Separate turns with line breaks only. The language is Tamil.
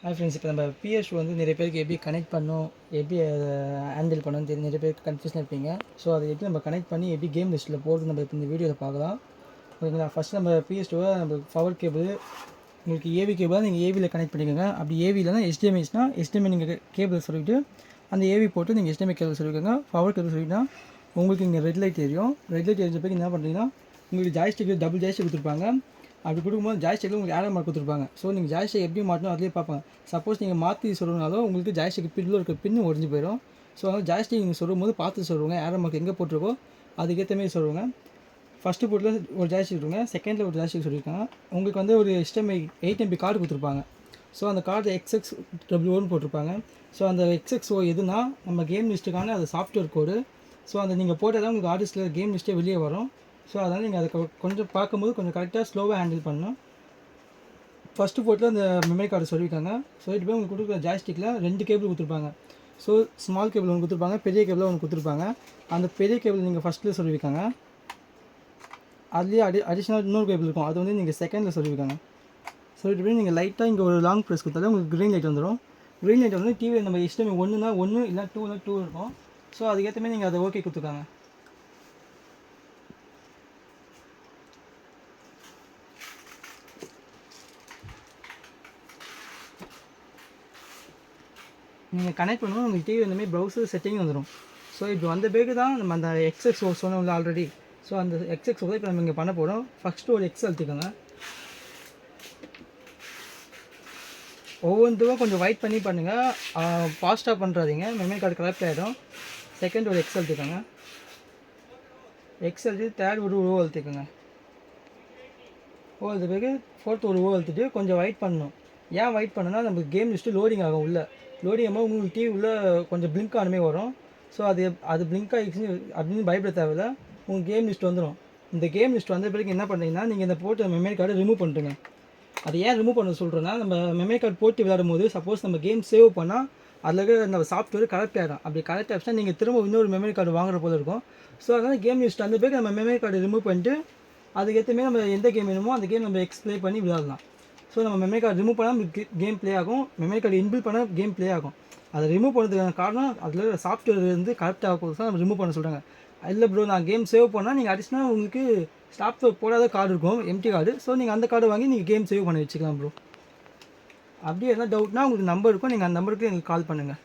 ஹாய் ஃப்ரெண்ட்ஸ், இப்போ நம்ம பிஎஸ் வந்து நிறைய பேருக்கு எப்படி கனெக்ட் பண்ணணும், எப்படி அதை ஹேண்டில் பண்ணணும்னு தெரியும். நிறைய பேருக்கு கன்ஃபியூஷன் இருப்பீங்க. ஸோ அதை எப்படி நம்ம கனெக்ட் பண்ணி எப்படி கேம் லிஸ்ட்டில் போடுறது நம்ம இப்போ இந்த வீடியோவில் பார்க்கலாம். ஓகேங்களா? ஃபஸ்ட் நம்ம பிஎஸ்2 நம்ம பவர் கேபிள், உங்களுக்கு ஏவி கேபிளாக நீங்கள் ஏவியில் கனெக்ட் பண்ணிக்கோங்க. அப்படி ஏவிலனா HDMIனா HDMI நீங்கள் கேபிள் சொல்லிவிட்டு அந்த ஏவி போட்டு நீங்கள் HDMI கேபிள் சொல்லிக்கோங்க. பவர் கேபிள் சொல்லிவிட்டா உங்களுக்கு இங்கே ரெட் லைட் தெரியும். ரெட் லைட் தெரிஞ்ச பிறகு என்ன பண்ணுறீங்கன்னா, உங்களுக்கு ஜாய்ஸ்டிக் டபுள் ஜாய்ஸ்டிக் கொடுத்துருப்பாங்க. அப்படி கொடுக்கும்போது ஜாய்ஸ்டிக்கில் உங்களுக்கு ஏரோ மார்க் கொடுத்துருப்பாங்க. ஸோ நீங்கள் ஜாய்ஸ்டிக் எப்படி மாட்டணும் அதிலே பார்ப்பாங்க. சப்போஸ் நீங்கள் மாற்றி சொல்லணுனாலும் உங்களுக்கு ஜாய்ஸ்டிக் பின்னில் இருக்க பின்னு உடஞ்சி போயிடும். ஸோ அதனால் ஜாய்ஸ்டிக் நீங்கள் சொல்லும்போது பார்த்து சொல்லுவாங்க. ஏரோ மார்க் எங்கே போட்டிருக்கோ அதுக்கேற்ற மாதிரி சொல்லுவாங்க. ஃபஸ்ட்டு போட்டில் ஒரு ஜாய்ஸ்டிக் கொடுங்க, செகண்டில் ஒரு ஜாய்ஸ்டிக் சொல்லியிருக்காங்க. உங்களுக்கு வந்து ஒரு HDMI 8MB கார்டு கொடுத்துருப்பாங்க. ஸோ அந்த கார்டு XXW1 போட்டிருப்பாங்க. ஸோ அந்த XXO எதுனா நம்ம கேம் லிஸ்ட்டுக்கான அது சாஃப்ட்வேர் கோடு. ஸோ அந்த நீங்கள் போட்டால் தான் உங்களுக்கு ஆர்டிஸ்ட்டில் கேம் லிஸ்ட்டே வெளியே வரும். ஸோ அதனால் நீங்கள் அதை கொஞ்சம் பார்க்கும்போது கொஞ்சம் கரெக்டாக ஸ்லோவாக ஹேண்டில் பண்ணணும். ஃபஸ்ட்டு போட்டில் அந்த மெமரி கார்டு சொல்லியிருக்காங்க. சொல்லிட்டு போய் உங்களுக்கு கொடுக்குற ஜாய்ஸ்டிக்கில் 2 கேபிள் கொடுத்துருப்பாங்க. ஸோ ஸ்மால் கேபிள் ஒன்று கொடுத்துருப்பாங்க, பெரிய கேபிள் ஒன்று கொடுத்துருப்பாங்க. அந்த பெரிய கேபிள் நீங்கள் ஃபஸ்ட்டில் சொல்லியிருக்காங்க. அதுலேயே அடிஷ்னல் இன்னொரு கேபிள் இருக்கும், அது வந்து நீங்கள் செகண்டில் சொல்லியிருக்காங்க. சொல்லிட்டு போய் நீங்கள் லைட்டாக இங்கே ஒரு லாங் ப்ரெஸ் கொடுத்தாலே உங்களுக்கு க்ரீன் லைட் வந்துடும். க்ரீன் லைட் வந்து டிவியில் நம்ம HDMI 1னா 1 இல்லை 2னா 2 இருக்கும். ஸோ அதுக்கேற்ற மாதிரி நீங்கள் அதை ஓகே கொடுத்துருக்காங்க. நீங்கள் கனெக்ட் பண்ணுவோம் உங்களுக்கு டிவி இந்தமாதிரி ப்ரௌசர் செட்டிங் வந்துடும். ஸோ இப்போ வந்த பேருக்கு தான் நம்ம அந்த XXO சொன்னோம்ல ஆல்ரெடி. ஸோ அந்த XXO தான் இப்போ நம்ம இங்கே பண்ண போகிறோம். ஃபஸ்ட்டு ஒரு X அழுத்திக்கோங்க. ஒவ்வொன்றுக்கும் கொஞ்சம் வெயிட் பண்ணி பண்ணுங்கள், ஃபாஸ்ட்டாக பண்ணுறாதீங்க, மெமரி கார்டு கரெக்ட் ஆகிடும். செகண்ட் ஒரு X அழுத்திக்கோங்க. X அழுத்தி தேர்ட் ஒரு O அழுத்திக்கோங்க. O அழுத்த பிறகு ஃபோர்த் ஒரு O அழுத்திட்டு கொஞ்சம் வெயிட் பண்ணணும். ஏன் வெயிட் பண்ணுன்னா நம்ம கேம் லிஸ்ட்டு லோடிங் ஆகும். உள்ள லோடிங் ஆகும்போது உங்களுக்கு டிவி உள்ள கொஞ்சம் பிளிங்க் ஆனமே வரும். ஸோ அது பிளிங்க் ஆகிடுச்சு அப்படின்னு பயப்பட தேவையில்ல, உங்கள் கேம் லிஸ்ட் வந்துடும். இந்த கேம் லிஸ்ட் வந்த பிறகு என்ன பண்ணுறீங்கன்னா, நீங்கள் இந்த போட்டு மெமரி கார்டை ரிமூவ் பண்ணிட்டுங்க. அது ஏன் ரிமூவ் பண்ண சொல்கிறேன்னா, நம்ம மெமரி கார்டு போட்டு விளையாடும் போது சப்போஸ் நம்ம கேம் சேவ் பண்ணால் அதில் இருக்கிற நம்ம சாஃப்ட்வேர் கரெக்ட் ஆகிடும். அப்படி கரெக்ட் ஆகிடுச்சுன்னா நீங்கள் திரும்ப இன்னொரு மெமரி கார்டு வாங்குற போல இருக்கும். ஸோ அதனால் கேம் லிஸ்ட் அந்த பிறகு நம்ம மெமரி கார்டு ரிமூவ் பண்ணிட்டு அதுக்கேற்றமே நம்ம எந்த கேம் வேணுமோ அந்த கேம் நம்ம எக்ஸ்ப்ளே பண்ணி விளையாடலாம். ஸோ நம்ம மெமரி கார்டு ரிமூவ் பண்ணால் கேம் ப்ளே ஆகும், மெமரி கார்டு இன்பில் பண்ணால் கேம் ப்ளே ஆகும். அதை ரிமூவ் பண்ணுறதுக்கான காரணம் அதில் சாஃப்ட்வேர் வந்து கரெக்டாக போது தான் நம்ம ரிமூவ் பண்ண சொல்கிறாங்க. இல்லை ப்ரோ, நான் கேம் சேவ் பண்ணால் நீங்கள் அடிஷ்னலாக உங்களுக்கு சாஃப்ட்வேர் போடாத கார்டு இருக்கும், எம்டி கார்டு. ஸோ நீங்கள் அந்த கார்டு வாங்கி நீங்கள் கேம் சேவ் பண்ணி வச்சுக்கலாம் ப்ரோ. அப்படியே எதாவது டவுட்னா உங்களுக்கு நம்பர் இருக்கும், நீங்கள் அந்த நம்பருக்கு எங்களுக்கு கால் பண்ணுங்கள்.